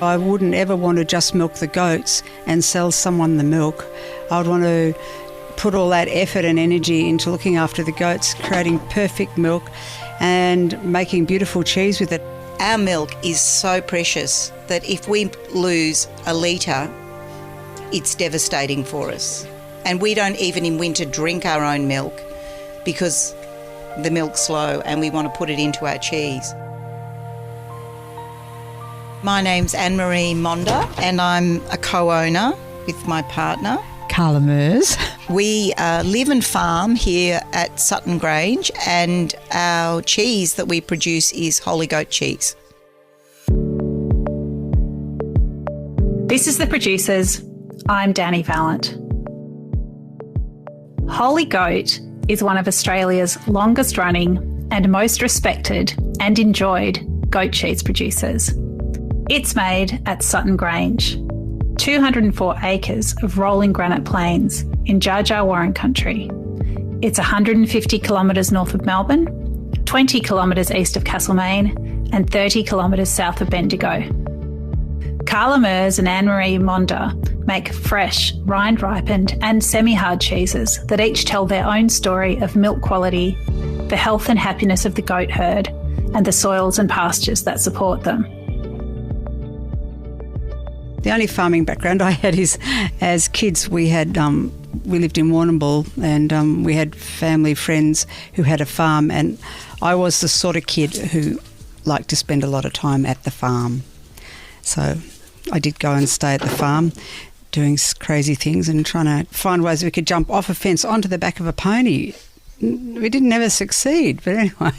I wouldn't ever want to just milk the goats and sell someone the milk. I would want to put all that effort and energy into looking after the goats, creating perfect milk and making beautiful cheese with it. Our milk is so precious that if we lose a litre, it's devastating for us. And we don't even in winter drink our own milk because the milk's low and we want to put it into our cheese. My name's Anne-Marie Monda and I'm a co-owner with my partner, Carla Meurs. We live and farm here at Sutton Grange and our cheese that we produce is Holy Goat cheese. This is The Producers. I'm Dani Valent. Holy Goat is one of Australia's longest running and most respected and enjoyed goat cheese producers. It's made at Sutton Grange, 204 acres of rolling granite plains in Dja Dja Wurrung Country. It's 150 kilometres north of Melbourne, 20 kilometres east of Castlemaine and 30 kilometres south of Bendigo. Carla Meurs and Anne-Marie Monda make fresh, rind-ripened and semi-hard cheeses that each tell their own story of milk quality, the health and happiness of the goat herd and the soils and pastures that support them. The only farming background I had is, as kids, we lived in Warrnambool and we had family friends who had a farm, and I was the sort of kid who liked to spend a lot of time at the farm. So I did go and stay at the farm doing crazy things and trying to find ways we could jump off a fence onto the back of a pony. We didn't ever succeed, but anyway.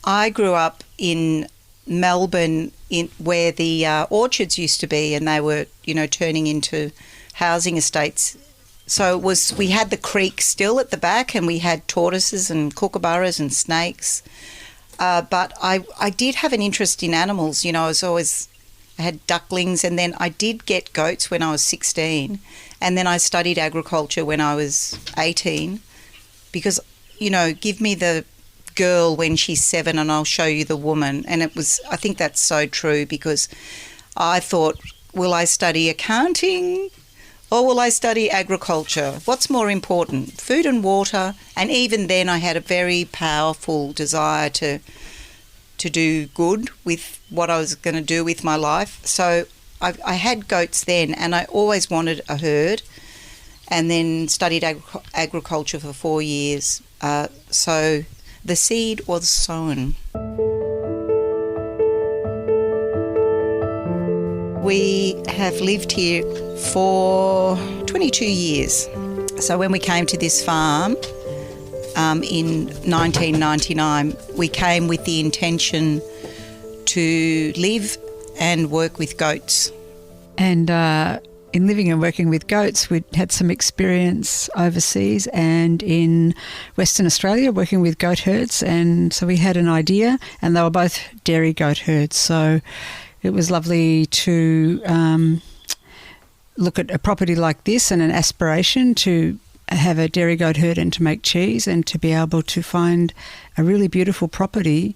I grew up in Melbourne where the orchards used to be, and they were, turning into housing estates. So we had the creek still at the back, and we had tortoises and kookaburras and snakes. But I did have an interest in animals. I had ducklings, and then I did get goats when I was 16, and then I studied agriculture when I was 18 because, give me the girl when she's 7 and I'll show you the woman. And I think that's so true, because I thought, will I study accounting or will I study agriculture? What's more important, food and water? And even then I had a very powerful desire to do good with what I was going to do with my life. So I had goats then, and I always wanted a herd, and then studied agriculture for 4 years. So the seed was sown. We have lived here for 22 years. So when we came to this farm in 1999, we came with the intention to live and work with goats. And in living and working with goats, we'd had some experience overseas and in Western Australia working with goat herds. And so we had an idea, and they were both dairy goat herds. So it was lovely to look at a property like this and an aspiration to have a dairy goat herd and to make cheese, and to be able to find a really beautiful property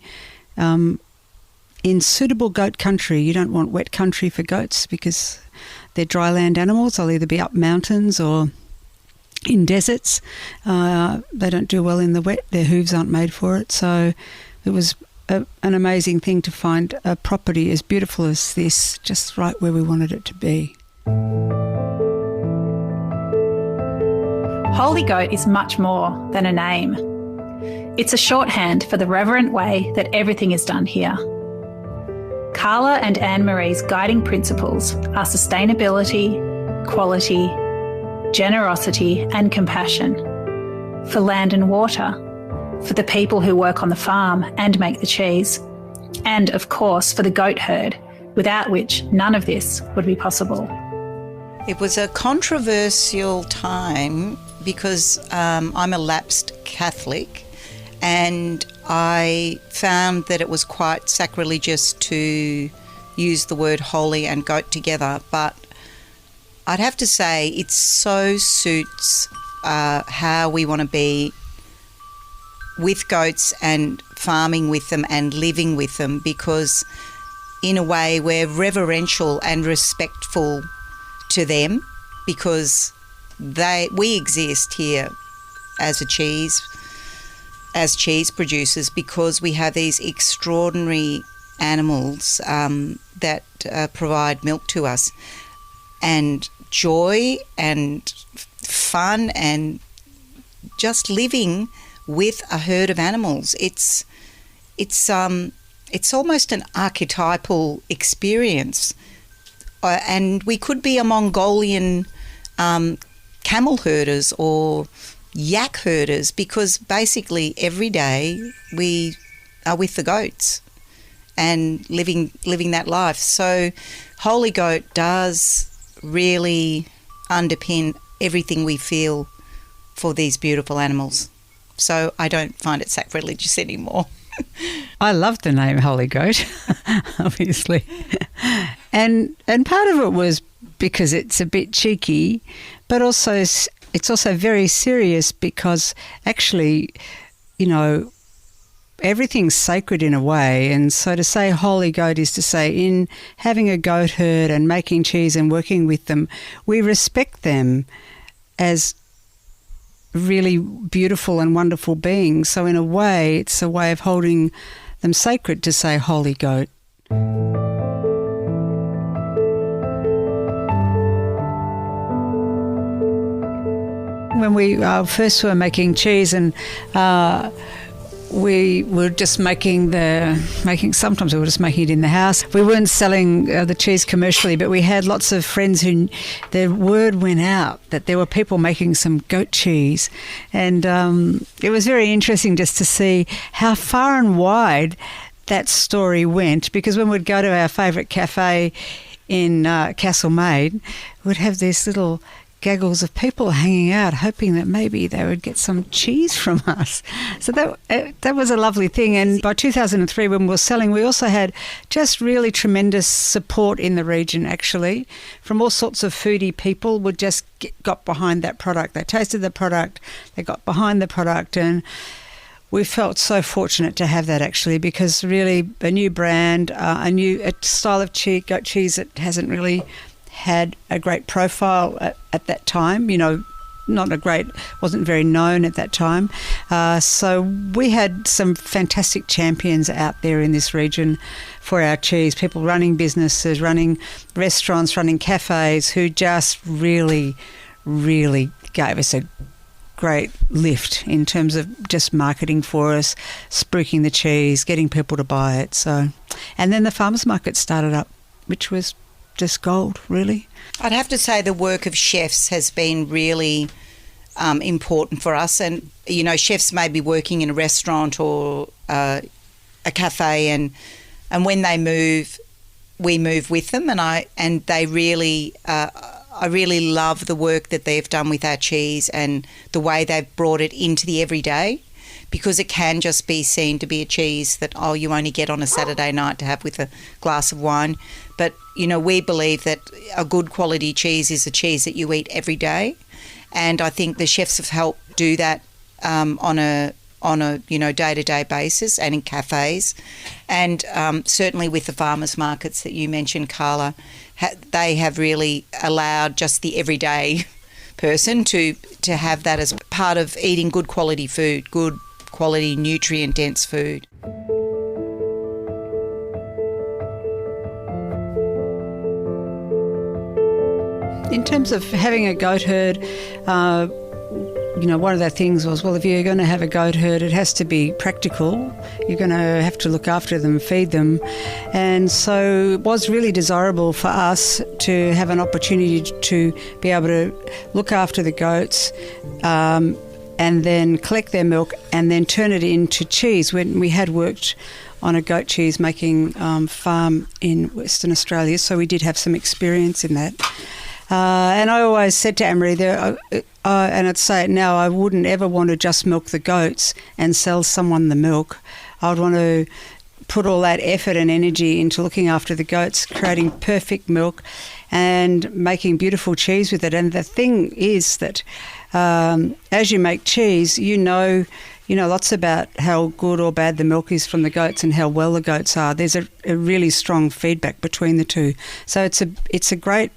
in suitable goat country. You don't want wet country for goats because they're dry land animals. They'll either be up mountains or in deserts. They don't do well in the wet. Their hooves aren't made for it. So it was an amazing thing to find a property as beautiful as this, just right where we wanted it to be. Holy Goat is much more than a name. It's a shorthand for the reverent way that everything is done here. Carla and Anne-Marie's guiding principles are sustainability, quality, generosity and compassion for land and water, for the people who work on the farm and make the cheese, and of course for the goat herd, without which none of this would be possible. It was a controversial time because I'm a lapsed Catholic, and I found that it was quite sacrilegious to use the word holy and goat together, but I'd have to say it so suits how we want to be with goats and farming with them and living with them, because in a way we're reverential and respectful to them, because we exist here as cheese producers because we have these extraordinary animals that provide milk to us, and joy and fun and just living with a herd of animals. It's almost an archetypal experience, and we could be a Mongolian camel herders or yak herders, because basically every day we are with the goats and living that life. So Holy Goat does really underpin everything we feel for these beautiful animals. So I don't find it sacrilegious anymore. I love the name Holy Goat, obviously. And part of it was because it's a bit cheeky, but also it's also very serious because actually, everything's sacred in a way. And so to say Holy Goat is to say in having a goat herd and making cheese and working with them, we respect them as really beautiful and wonderful beings. So in a way, it's a way of holding them sacred to say Holy Goat. When we first were making cheese, and we were just sometimes we were just making it in the house. We weren't selling the cheese commercially, but we had lots of friends who, the word went out that there were people making some goat cheese. And it was very interesting just to see how far and wide that story went, because when we'd go to our favourite cafe in Castlemaine, we'd have these little gaggles of people hanging out, hoping that maybe they would get some cheese from us. So that was a lovely thing. And by 2003, when we were selling, we also had just really tremendous support in the region, actually, from all sorts of foodie people would just got behind that product. They tasted the product, they got behind the product, and we felt so fortunate to have that, actually, because really a new brand, a style of goat cheese that hasn't really had a great profile at that time, wasn't very known at that time. So we had some fantastic champions out there in this region for our cheese, people running businesses, running restaurants, running cafes, who just really, really gave us a great lift in terms of just marketing for us, spruiking the cheese, getting people to buy it. So, and then the farmers market started up, which was just gold, really. I'd have to say the work of chefs has been really important for us. And, chefs may be working in a restaurant or a cafe, and when they move, we move with them. And they really, I really love the work that they've done with our cheese and the way they've brought it into the everyday, because it can just be seen to be a cheese that, you only get on a Saturday night to have with a glass of wine. But, we believe that a good quality cheese is a cheese that you eat every day. And I think the chefs have helped do that on a day-to-day basis and in cafes. And certainly with the farmers markets that you mentioned, Carla, they have really allowed just the everyday person to have that as part of eating good quality food, good quality nutrient-dense food. In terms of having a goat herd, one of the things was, well, if you're going to have a goat herd, it has to be practical. You're going to have to look after them, feed them. And so it was really desirable for us to have an opportunity to be able to look after the goats and then collect their milk and then turn it into cheese. When we had worked on a goat cheese making farm in Western Australia, so we did have some experience in that. And I always said to Anne-Marie, and I'd say it now, I wouldn't ever want to just milk the goats and sell someone the milk. I would want to put all that effort and energy into looking after the goats, creating perfect milk and making beautiful cheese with it. And the thing is that as you make cheese, lots about how good or bad the milk is from the goats and how well the goats are. There's a really strong feedback between the two. So it's a great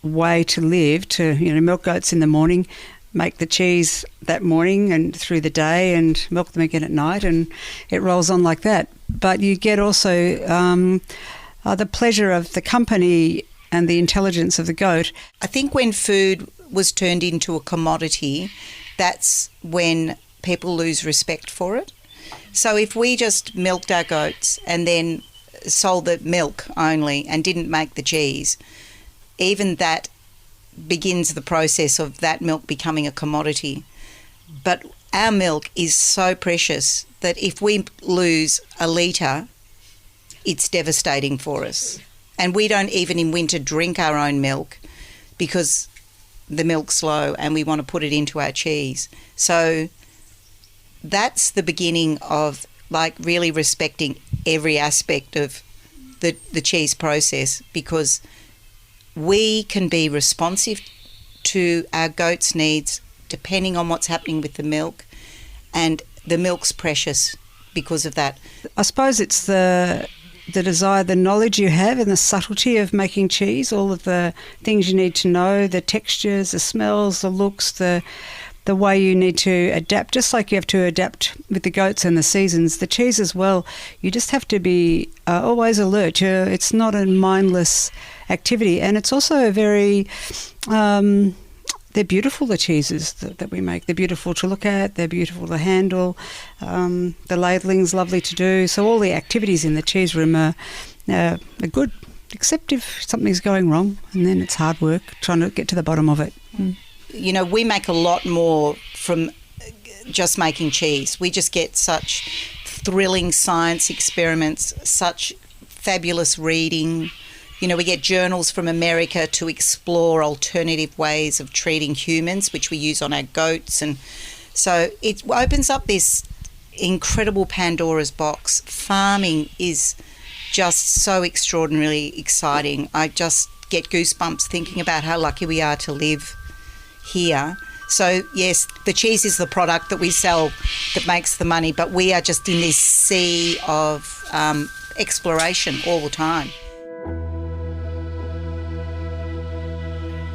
way to live, to milk goats in the morning, make the cheese that morning and through the day, and milk them again at night, and it rolls on like that. But you get also the pleasure of the company and the intelligence of the goat. I think when food was turned into a commodity, that's when people lose respect for it. So if we just milked our goats and then sold the milk only and didn't make the cheese, even that begins the process of that milk becoming a commodity. But our milk is so precious that if we lose a litre, it's devastating for us. And we don't even in winter drink our own milk because the milk's low and we want to put it into our cheese. So that's the beginning of really respecting every aspect of the cheese process, because we can be responsive to our goats' needs depending on what's happening with the milk, and the milk's precious because of that. I suppose it's the desire, the knowledge you have and the subtlety of making cheese, all of the things you need to know, the textures, the smells, the looks, the way you need to adapt, just like you have to adapt with the goats and the seasons. The cheese as well, you just have to be always alert. It's not a mindless activity, and it's also a very... they're beautiful, the cheeses that we make. They're beautiful to look at, they're beautiful to handle. The ladling's lovely to do. So all the activities in the cheese room are good, except if something's going wrong, and then it's hard work trying to get to the bottom of it. Mm. We make a lot more from just making cheese. We just get such thrilling science experiments, such fabulous reading. We get journals from America to explore alternative ways of treating humans, which we use on our goats. And so it opens up this incredible Pandora's box. Farming is just so extraordinarily exciting. I just get goosebumps thinking about how lucky we are to live here. So yes, the cheese is the product that we sell that makes the money, but we are just in this sea of exploration all the time.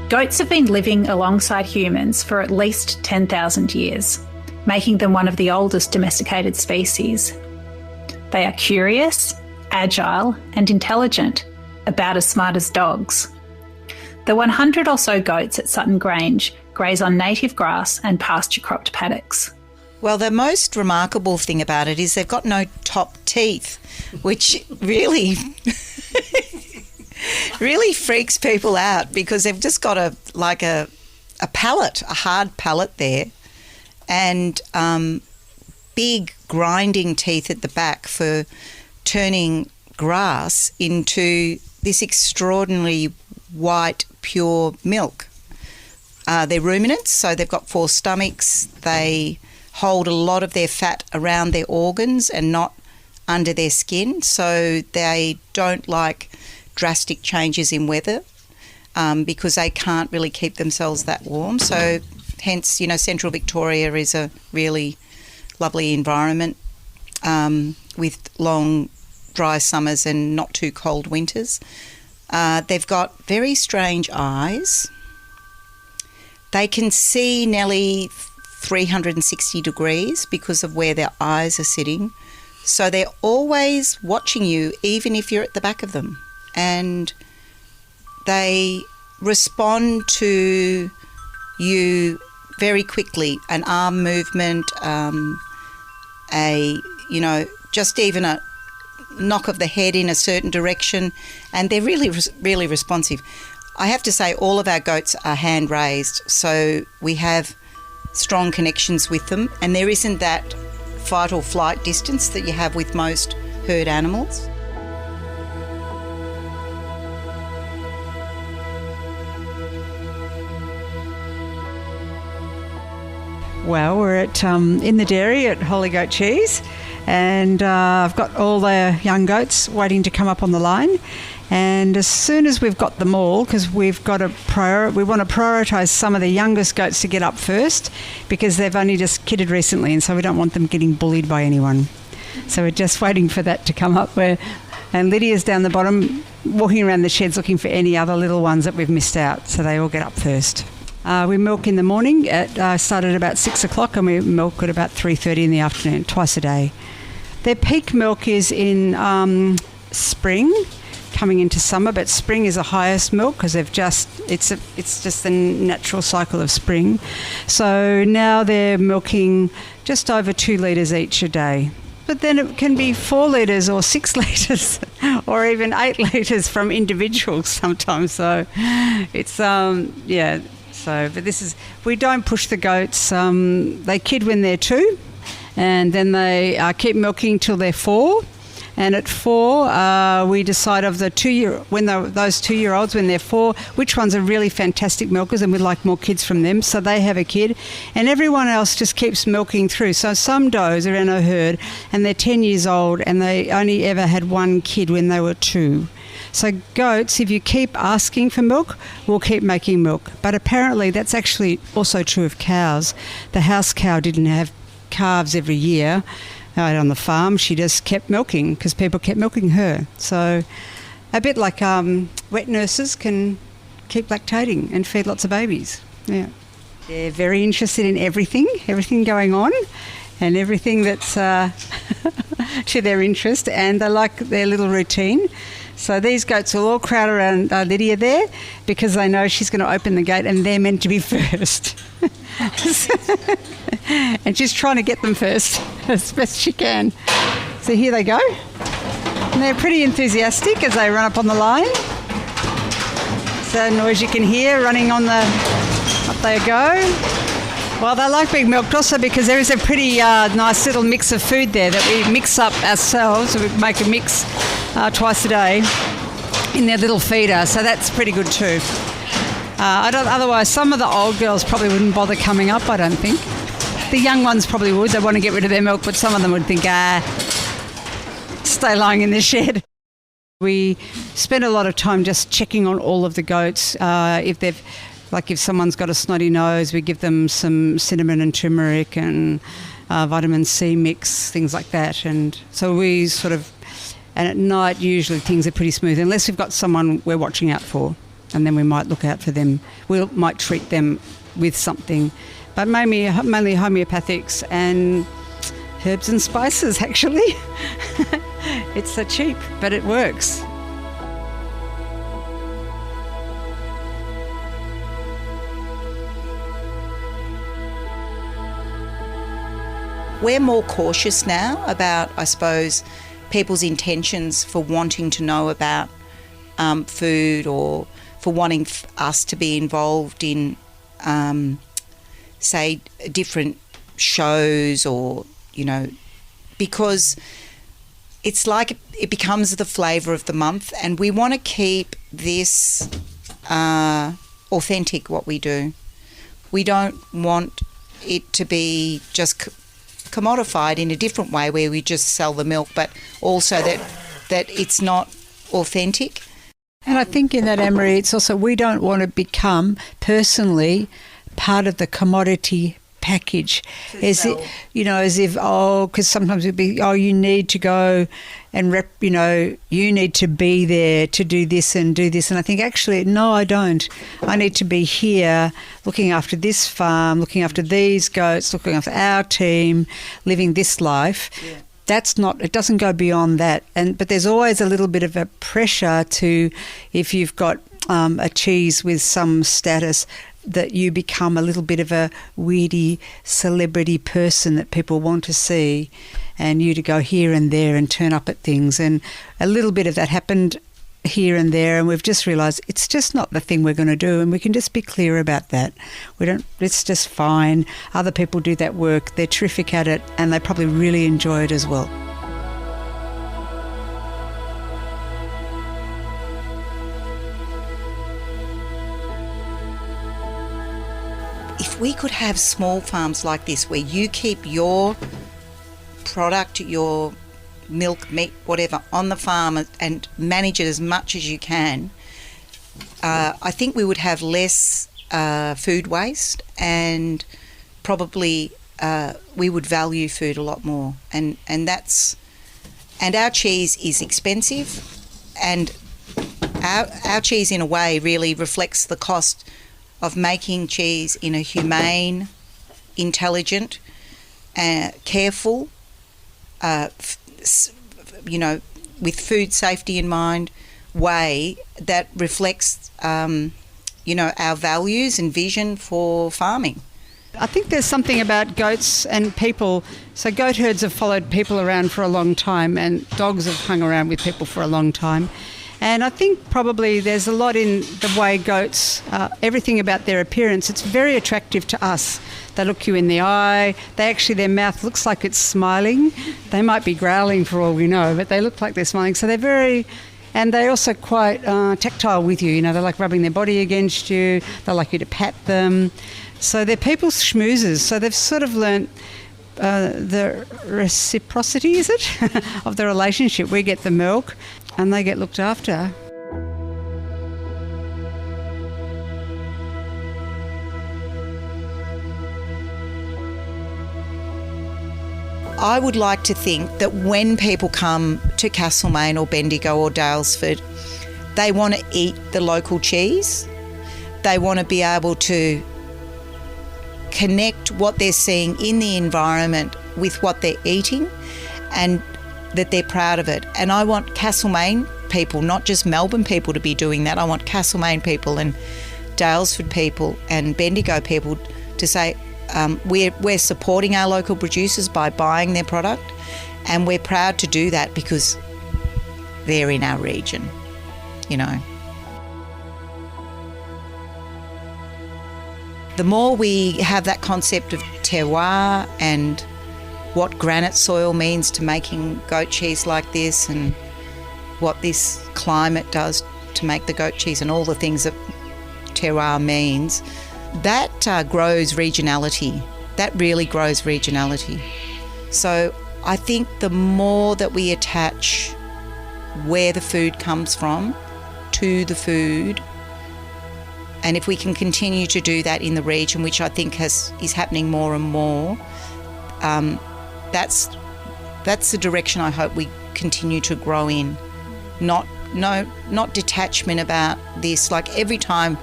Goats have been living alongside humans for at least 10,000 years, making them one of the oldest domesticated species. They are curious, agile, and intelligent, about as smart as dogs. The 100 or so goats at Sutton Grange graze on native grass and pasture-cropped paddocks. Well, the most remarkable thing about it is they've got no top teeth, which really really freaks people out, because they've just got a palate, a hard palate there, and big grinding teeth at the back for turning grass into this extraordinarily white, pure milk. They're ruminants, so they've got 4 stomachs. They hold a lot of their fat around their organs and not under their skin, so they don't like drastic changes in weather because they can't really keep themselves that warm. So hence, Central Victoria is a really lovely environment with long, dry summers and not too cold winters. They've got very strange eyes. They can see nearly 360 degrees because of where their eyes are sitting. So they're always watching you, even if you're at the back of them. And they respond to you very quickly. An arm movement, just even a knock of the head in a certain direction, and they're really, really responsive. I have to say all of our goats are hand raised, so we have strong connections with them, and there isn't that fight or flight distance that you have with most herd animals. Well, we're at in the dairy at Holy Goat Cheese, and I've got all the young goats waiting to come up on the line, And as soon as we've got them all, because we've got we want to prioritise some of the youngest goats to get up first, because they've only just kidded recently, and so we don't want them getting bullied by anyone. So we're just waiting for that to come up. And Lydia's down the bottom, walking around the sheds looking for any other little ones that we've missed out, so they all get up first. We milk in the morning. Start at about 6 o'clock, and we milk at about 3:30 in the afternoon, twice a day. Their peak milk is in spring, coming into summer, but spring is the highest milk because it's just the natural cycle of spring. So now they're milking just over 2 litres each a day. But then it can be 4 litres or 6 litres or even 8 litres from individuals sometimes. So it's, but we don't push the goats. They kid when they're 2, and then they keep milking till they're 4. And at 4, we decide of the those 2-year-olds, when they're 4, which ones are really fantastic milkers and we'd like more kids from them. So they have a kid, and everyone else just keeps milking through. So some does are in a herd, and they're 10 years old, and they only ever had 1 kid when they were 2. So goats, if you keep asking for milk, will keep making milk. But apparently that's actually also true of cows. The house cow didn't have calves every year. Out on the farm, she just kept milking because people kept milking her. So a bit like wet nurses can keep lactating and feed lots of babies. Yeah, they're very interested in everything going on, and everything that's to their interest, and they like their little routine. So these goats will all crowd around Lydia there because they know she's going to open the gate and they're meant to be first. And she's trying to get them first as best she can. So here they go. And they're pretty enthusiastic as they run up on the line. So the noise you can hear running on up they go. Well, they like being milked also because there is a pretty nice little mix of food there that we mix up ourselves. We make a mix twice a day in their little feeder, so that's pretty good too. Otherwise, some of the old girls probably wouldn't bother coming up, I don't think. The young ones probably would. They want to get rid of their milk, but some of them would think, stay lying in the shed. We spend a lot of time just checking on all of the goats. If someone's got a snotty nose, we give them some cinnamon and turmeric and vitamin C mix, things like that. And so and at night usually things are pretty smooth, unless we've got someone we're watching out for, and then we might look out for them. We might treat them with something, but mainly homeopathics and herbs and spices, actually. It's so cheap, but it works. We're more cautious now about, I suppose, people's intentions for wanting to know about food, or for wanting us to be involved in, say, different shows, or, because it's like it becomes the flavour of the month, and we want to keep this authentic, what we do. We don't want it to be just commodified in a different way where we just sell the milk, but also that it's not authentic. And I think in that, Anne-Marie, it's also we don't want to become personally part of the commodity package, because sometimes it'd be, you need to go and you need to be there to do this and do this. And I think actually, no, I don't. I need to be here looking after this farm, looking after these goats, looking after our team, living this life. Yeah. It doesn't go beyond that. But there's always a little bit of a pressure to, if you've got a cheese with some status, that you become a little bit of a weirdy celebrity person that people want to see, and you to go here and there and turn up at things. And a little bit of that happened here and there, and we've just realised it's just not the thing we're going to do, and we can just be clear about that. It's just fine. Other people do that work. They're terrific at it, and they probably really enjoy it as well. If we could have small farms like this where you keep your product, your milk, meat, whatever, on the farm and manage it as much as you can, I think we would have less food waste, and probably we would value food a lot more. And our cheese is expensive, and our cheese in a way really reflects the cost of making cheese in a humane, intelligent, careful, with food safety in mind way that reflects, our values and vision for farming. I think there's something about goats and people. So goat herds have followed people around for a long time, and dogs have hung around with people for a long time. And I think probably there's a lot in the way goats, everything about their appearance, it's very attractive to us. They look you in the eye. Their mouth looks like it's smiling. They might be growling for all we know, but they look like they're smiling. So and they're also quite tactile with you. They like rubbing their body against you. They like you to pat them. So they're people's schmoozers. So they've sort of learnt the reciprocity, is it, of the relationship. We get the milk and they get looked after. I would like to think that when people come to Castlemaine or Bendigo or Daylesford, they want to eat the local cheese. They want to be able to connect what they're seeing in the environment with what they're eating, and that they're proud of it. And I want Castlemaine people, not just Melbourne people, to be doing that. I want Castlemaine people and Daylesford people and Bendigo people to say, we're supporting our local producers by buying their product, and we're proud to do that because they're in our region, The more we have that concept of terroir and what granite soil means to making goat cheese like this, and what this climate does to make the goat cheese, and all the things that terroir means, that grows regionality. That really grows regionality. So I think the more that we attach where the food comes from to the food, and if we can continue to do that in the region, which I think is happening more and more, that's the direction I hope we continue to grow in. Not detachment about this. Like every time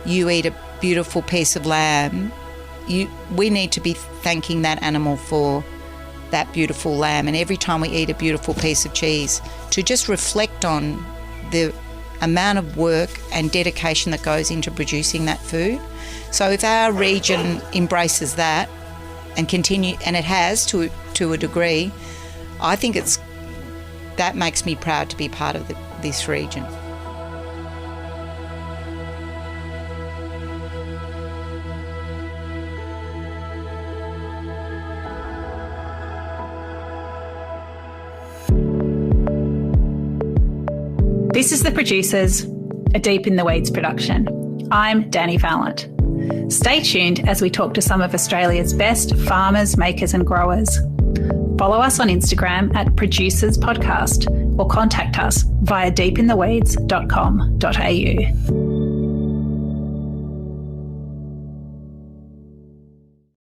you eat a beautiful piece of lamb, we need to be thanking that animal for that beautiful lamb. And every time we eat a beautiful piece of cheese, to just reflect on the amount of work and dedication that goes into producing that food. So if our region embraces that and continue, and it has to a degree, I think that makes me proud to be part of this region. This is The Producers, a Deep in the Weeds production. I'm Dani Valent. Stay tuned as we talk to some of Australia's best farmers, makers and growers. Follow us on Instagram at Producers Podcast, or contact us via deepintheweeds.com.au.